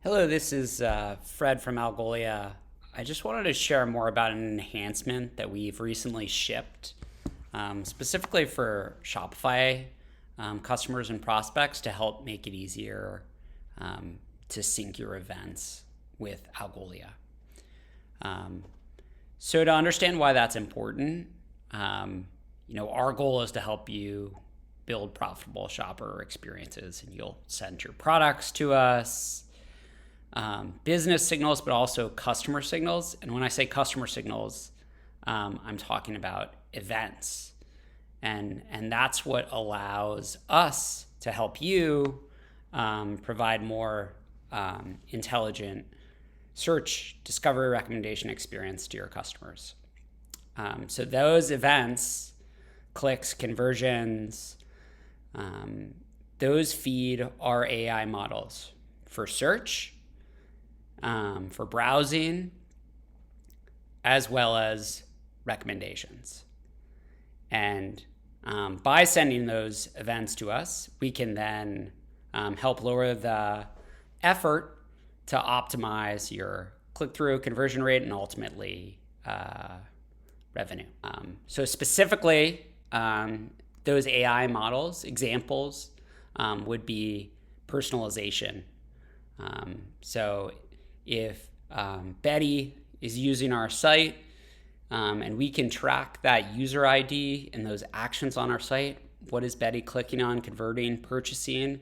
Hello, this is Fred from Algolia. I just wanted to share more about an enhancement that we've recently shipped, specifically for Shopify customers and prospects to help make it easier to sync your events with Algolia. So to understand why that's important, our goal is to help you build profitable shopper experiences, and you'll send your products to us. Business signals, but also customer signals. And when I say customer signals, I'm talking about events. And that's what allows us to help you provide more intelligent search, discovery, recommendation experience to your customers. So those events, clicks, conversions, those feed our AI models for search, for browsing, as well as recommendations. And by sending those events to us, we can then help lower the effort to optimize your click-through conversion rate and ultimately revenue. So specifically, those AI models, examples, would be personalization. So if Betty is using our site and we can track that user ID and those actions on our site, what is Betty clicking on, converting, purchasing,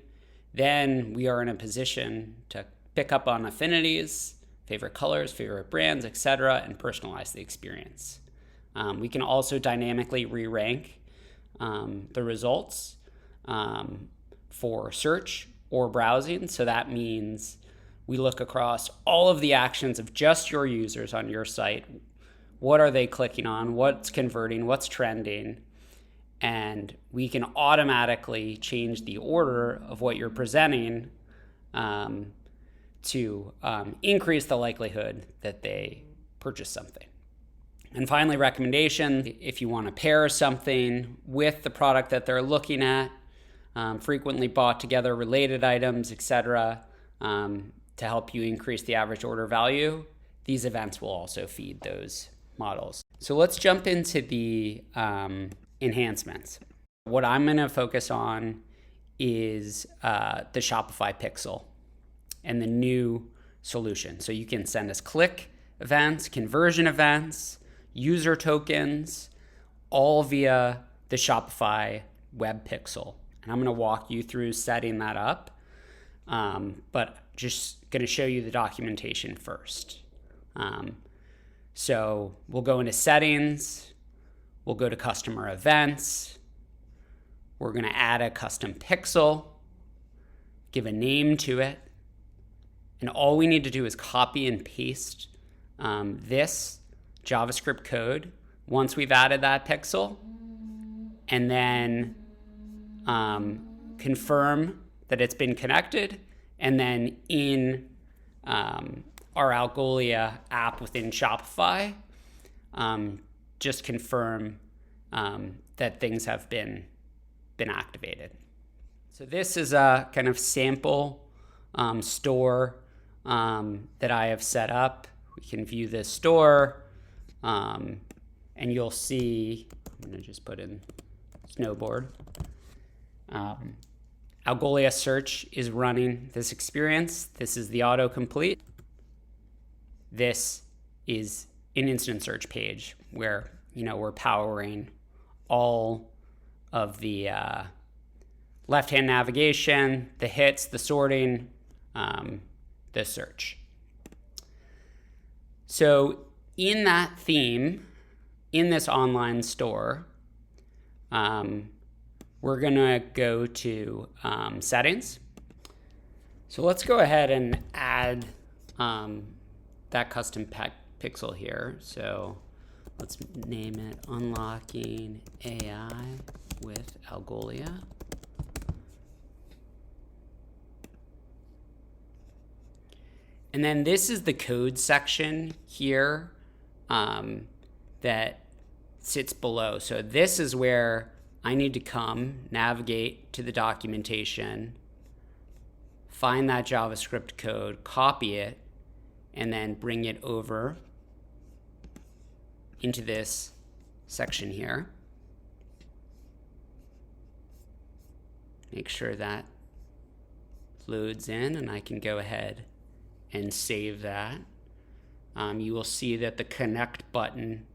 then we are in a position to pick up on affinities, favorite colors, favorite brands, etc., and personalize the experience. We can also dynamically re-rank the results for search or browsing. So that means we look across all of the actions of just your users on your site. What are they clicking on? What's converting? What's trending? And we can automatically change the order of what you're presenting to increase the likelihood that they purchase something. And finally, recommendation. If you want to pair something with the product that they're looking at, frequently bought together related items, etc., to help you increase the average order value, these events will also feed those models. So let's jump into the enhancements. What I'm going to focus on is the Shopify Pixel and the new solution. So you can send us click events, conversion events, user tokens, all via the Shopify web pixel. And I'm going to walk you through setting that up, but just going to show you the documentation first. So we'll go into settings, we'll go to customer events, we're going to add a custom pixel, give a name to it, and all we need to do is copy and paste this JavaScript code once we've added that pixel, and then confirm that it's been connected, and then in our Algolia app within Shopify, just confirm that things have been activated. So this is a kind of sample store that I have set up. We can view this store, and you'll see, I'm going to just put in snowboard. Algolia search is running this experience. This is the autocomplete. This is an instant search page where, we're powering all of the left-hand navigation, the hits, the sorting, the search. So in that theme, in this online store, we're going to go to settings. So let's go ahead and add that custom pixel here. So let's name it Unlocking AI with Algolia. And then this is the code section here that sits below. So this is where I need to come, navigate to the documentation, find that JavaScript code, copy it, and then bring it over into this section here. Make sure that loads in, and I can go ahead and save that. You will see that the connect button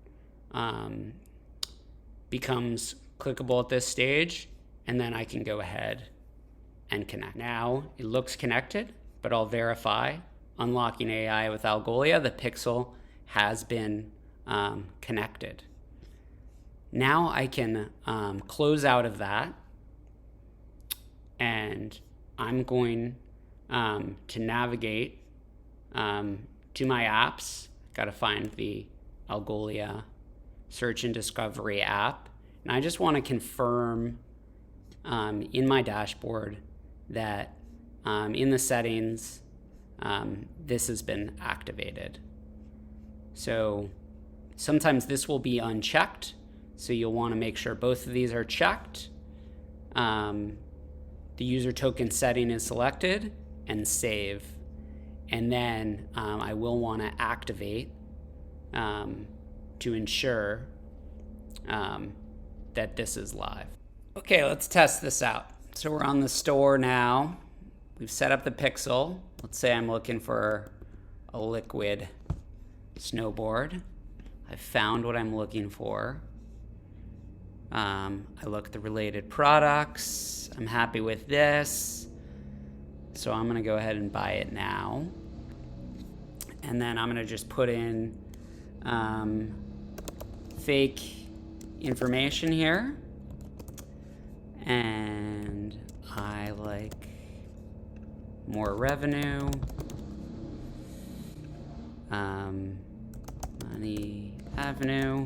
becomes clickable at this stage, and then I can go ahead and connect. Now it looks connected, but I'll verify. Unlocking AI with Algolia, the pixel has been connected. Now I can close out of that, and I'm going to navigate to my apps. Got to find the Algolia search and discovery app, and I just want to confirm in my dashboard that in the settings this has been activated. So sometimes this will be unchecked, so you'll want to make sure both of these are checked. The user token setting is selected, and save. And then I will want to activate to ensure that this is live. Okay, let's test this out. So we're on the store now. We've set up the pixel. Let's say I'm looking for a liquid snowboard. I've found what I'm looking for. I look at the related products. I'm happy with this. So I'm gonna go ahead and buy it now. And then I'm gonna just put in fake information here. And I like more revenue. Money Avenue.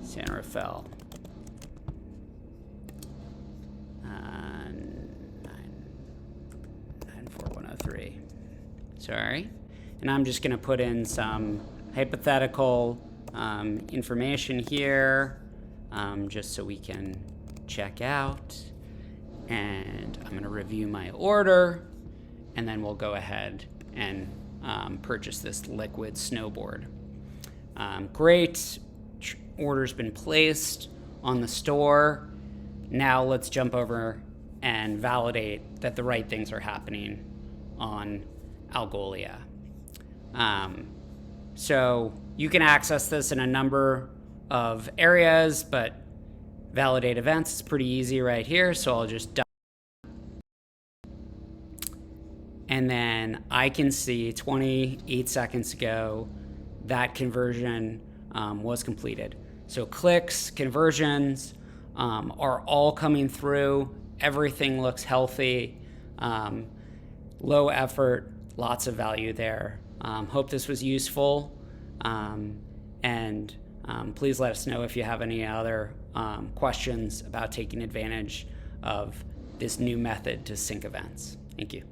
San Rafael. 94103. Sorry. And I'm just going to put in some hypothetical information here just so we can check out. And I'm going to review my order, and then we'll go ahead and purchase this liquid snowboard. Great. Order's been placed on the store. Now let's jump over and validate that the right things are happening on Algolia. So you can access this in a number of areas, but validate events is pretty easy right here. So I'll just and then I can see 28 seconds ago that conversion was completed. So clicks, conversions are all coming through. Everything looks healthy, low effort, lots of value there. Hope this was useful, and please let us know if you have any other questions about taking advantage of this new method to sync events. Thank you.